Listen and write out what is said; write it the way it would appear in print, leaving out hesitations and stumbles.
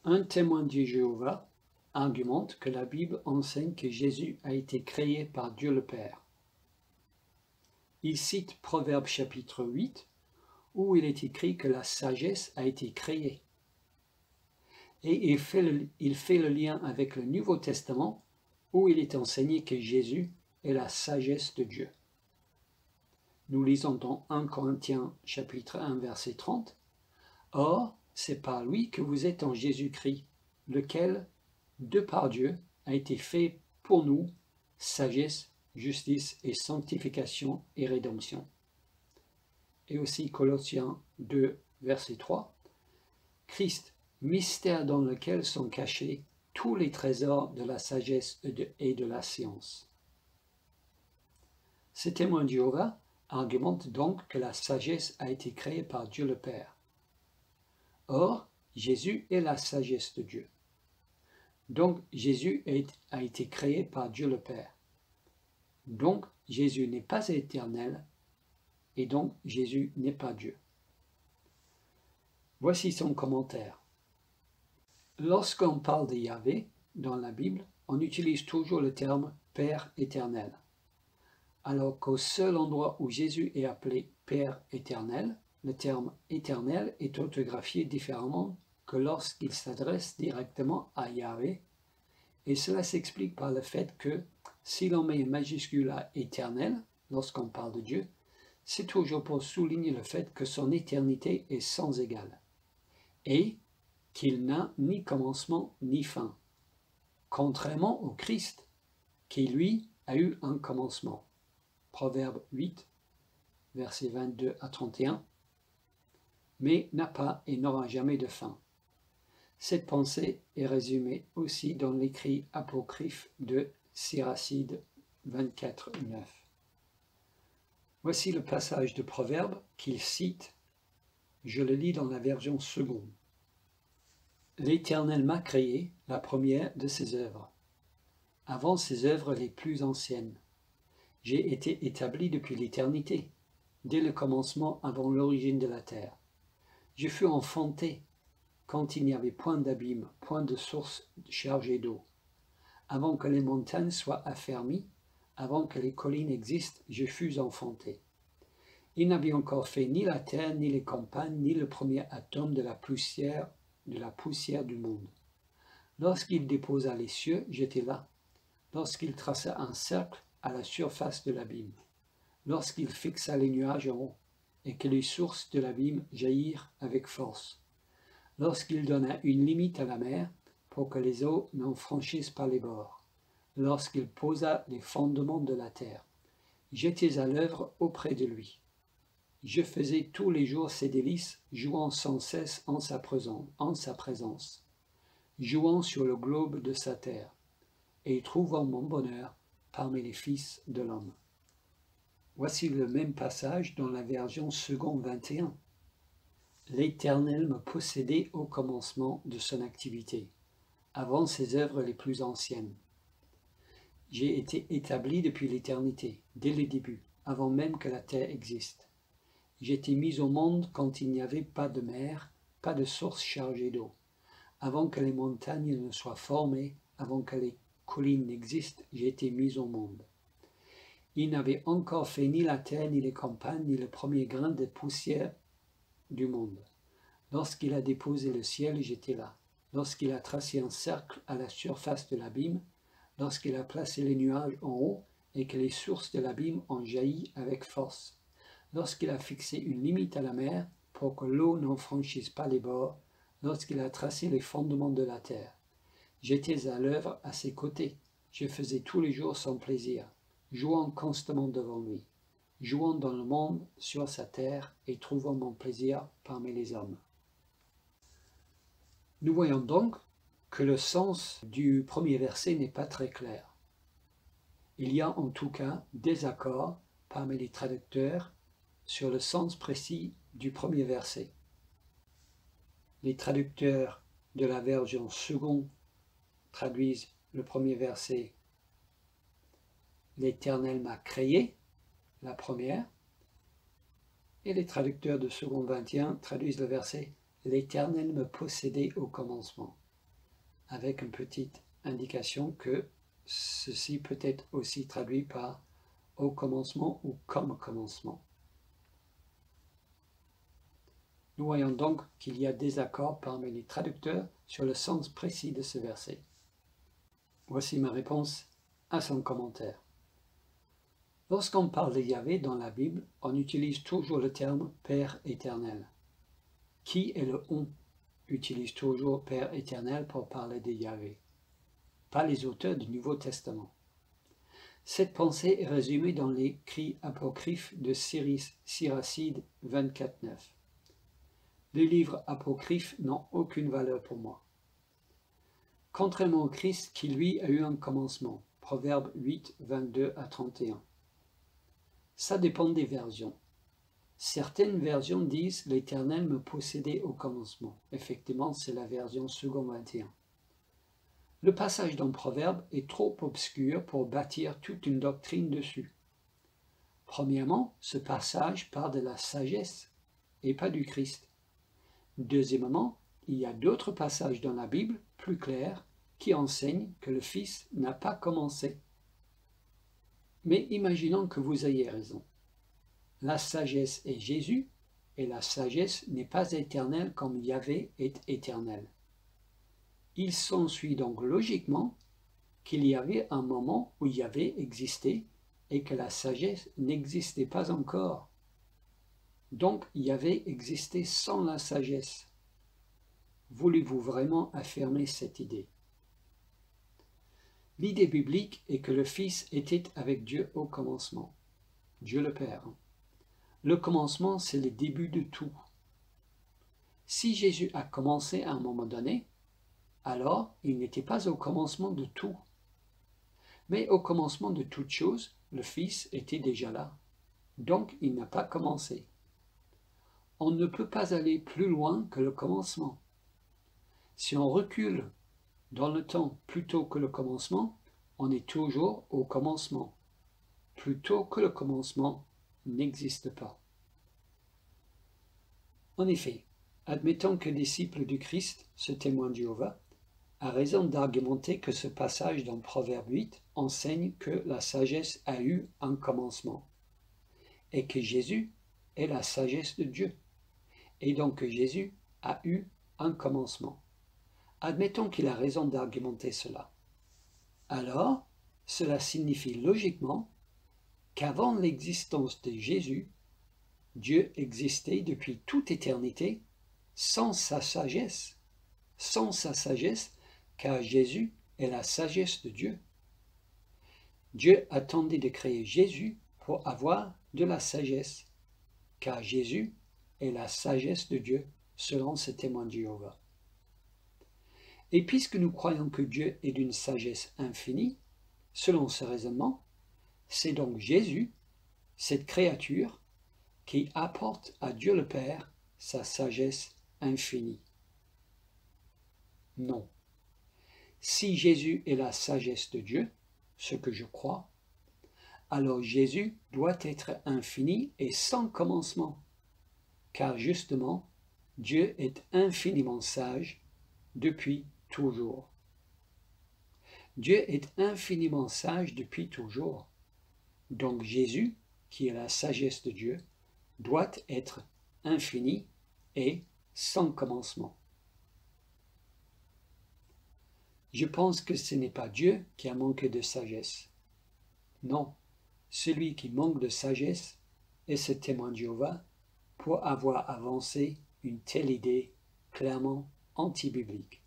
Un témoin de Jéhovah argumente que la Bible enseigne que Jésus a été créé par Dieu le Père. Il cite Proverbe chapitre 8, où il est écrit que la sagesse a été créée. Et il fait le lien avec le Nouveau Testament, où il est enseigné que Jésus est la sagesse de Dieu. Nous lisons dans 1 Corinthiens chapitre 1 verset 30. Or, c'est par lui que vous êtes en Jésus-Christ, lequel, de par Dieu, a été fait pour nous sagesse, justice et sanctification et rédemption. Et aussi Colossiens 2 verset 3. Christ, mystère dans lequel sont cachés tous les trésors de la sagesse et de la science. Ces témoins de Jéhovah argumentent donc que la sagesse a été créée par Dieu le Père. Or, Jésus est la sagesse de Dieu. Donc, Jésus a été créé par Dieu le Père. Donc, Jésus n'est pas éternel et donc Jésus n'est pas Dieu. Voici son commentaire. Lorsqu'on parle de Yahvé dans la Bible, on utilise toujours le terme Père éternel. Alors qu'au seul endroit où Jésus est appelé Père éternel, le terme éternel est orthographié différemment que lorsqu'il s'adresse directement à Yahvé, et cela s'explique par le fait que si l'on met une majuscule à éternel lorsqu'on parle de Dieu, c'est toujours pour souligner le fait que son éternité est sans égale et qu'il n'a ni commencement ni fin, contrairement au Christ qui lui a eu un commencement. Proverbe 8, versets 22 à 31, mais n'a pas et n'aura jamais de fin. Cette pensée est résumée aussi dans l'écrit apocryphe de Siracide 24, 9. Voici le passage de Proverbe qu'il cite, je le lis dans la version seconde. L'Éternel m'a créé, la première de ses œuvres, avant ses œuvres les plus anciennes. J'ai été établi depuis l'éternité, dès le commencement avant l'origine de la terre. Je fus enfanté quand il n'y avait point d'abîme, point de source chargée d'eau. Avant que les montagnes soient affermies, avant que les collines existent, je fus enfanté. Il n'avait encore fait ni la terre, ni les campagnes, ni le premier atome de la poussière du monde. Lorsqu'il déposa les cieux, j'étais là. Lorsqu'il traça un cercle à la surface de l'abîme. Lorsqu'il fixa les nuages en haut, et que les sources de l'abîme jaillirent avec force. Lorsqu'il donna une limite à la mer, pour que les eaux n'en franchissent pas les bords. Lorsqu'il posa les fondements de la terre. J'étais à l'œuvre auprès de lui. Je faisais tous les jours ses délices, jouant sans cesse en sa présence, jouant sur le globe de sa terre, et trouvant mon bonheur parmi les fils de l'homme. Voici le même passage dans la version second 21. L'Éternel me possédait au commencement de son activité, avant ses œuvres les plus anciennes. J'ai été établi depuis l'éternité, dès le début, avant même que la terre existe. J'étais mis au monde quand il n'y avait pas de mer, pas de source chargée d'eau, avant que les montagnes ne soient formées, avant que les collines n'existent, j'ai été mis au monde. Il n'avait encore fait ni la terre, ni les campagnes, ni le premier grain de poussière du monde. Lorsqu'il a déposé le ciel, j'étais là. Lorsqu'il a tracé un cercle à la surface de l'abîme, lorsqu'il a placé les nuages en haut et que les sources de l'abîme ont jailli avec force, lorsqu'il a fixé une limite à la mer pour que l'eau n'en franchisse pas les bords, lorsqu'il a tracé les fondements de la terre. J'étais à l'œuvre à ses côtés, je faisais tous les jours son plaisir, jouant constamment devant lui, jouant dans le monde sur sa terre et trouvant mon plaisir parmi les hommes. Nous voyons donc que le sens du premier verset n'est pas très clair. Il y a en tout cas des accords parmi les traducteurs sur le sens précis du premier verset. Les traducteurs de la version seconde traduisent le premier verset « L'Éternel m'a créé », la première, et les traducteurs de second 21 traduisent le verset « L'Éternel me possédait au commencement ». avec une petite indication que ceci peut être aussi traduit par au commencement ou comme commencement. Nous voyons donc qu'il y a des accords parmi les traducteurs sur le sens précis de ce verset. Voici ma réponse à son commentaire. Lorsqu'on parle de Yahvé dans la Bible, on utilise toujours le terme Père éternel. Qui et le on utilise toujours Père éternel pour parler de Yahvé, pas les auteurs du Nouveau Testament. Cette pensée est résumée dans l'écrit apocryphe de Siracide 24.9. Les livres apocryphes n'ont aucune valeur pour moi. Contrairement au Christ qui lui a eu un commencement, Proverbe 8, 22 à 31. Ça dépend des versions. Certaines versions disent « L'Éternel me possédait au commencement ». Effectivement, c'est la version second 21. Le passage dans Proverbe est trop obscur pour bâtir toute une doctrine dessus. Premièrement, ce passage parle de la sagesse et pas du Christ. Deuxièmement, il y a d'autres passages dans la Bible, plus clairs, qui enseignent que le Fils n'a pas commencé. Mais imaginons que vous ayez raison. La sagesse est Jésus, et la sagesse n'est pas éternelle comme Yahvé est éternel. Il s'ensuit donc logiquement qu'il y avait un moment où Yahvé existait et que la sagesse n'existait pas encore. Donc Yahvé existait sans la sagesse. Voulez-vous vraiment affirmer cette idée? L'idée biblique est que le Fils était avec Dieu au commencement, Dieu le Père. Le commencement, c'est le début de tout. Si Jésus a commencé à un moment donné, alors il n'était pas au commencement de tout. Mais au commencement de toute chose, le Fils était déjà là. Donc il n'a pas commencé. On ne peut pas aller plus loin que le commencement. Si on recule dans le temps plutôt que le commencement, on est toujours au commencement. Plutôt que le commencement n'existe pas. En effet, admettons que disciple du Christ, ce témoin de Jéhovah, a raison d'argumenter que ce passage dans Proverbe 8 enseigne que la sagesse a eu un commencement et que Jésus est la sagesse de Dieu et donc que Jésus a eu un commencement. Admettons qu'il a raison d'argumenter cela. Alors, cela signifie logiquement qu'avant l'existence de Jésus, Dieu existait depuis toute éternité sans sa sagesse. Sans sa sagesse, car Jésus est la sagesse de Dieu. Dieu attendait de créer Jésus pour avoir de la sagesse, car Jésus est la sagesse de Dieu, selon ce témoin de Jéhovah. Et puisque nous croyons que Dieu est d'une sagesse infinie, selon ce raisonnement, c'est donc Jésus, cette créature, qui apporte à Dieu le Père sa sagesse infinie. Non. Si Jésus est la sagesse de Dieu, ce que je crois, alors Jésus doit être infini et sans commencement, car justement, Dieu est infiniment sage depuis toujours. Dieu est infiniment sage depuis toujours. Donc Jésus, qui est la sagesse de Dieu, doit être infini et sans commencement. Je pense que ce n'est pas Dieu qui a manqué de sagesse. Non, celui qui manque de sagesse est ce témoin de Jéhovah pour avoir avancé une telle idée clairement anti-biblique.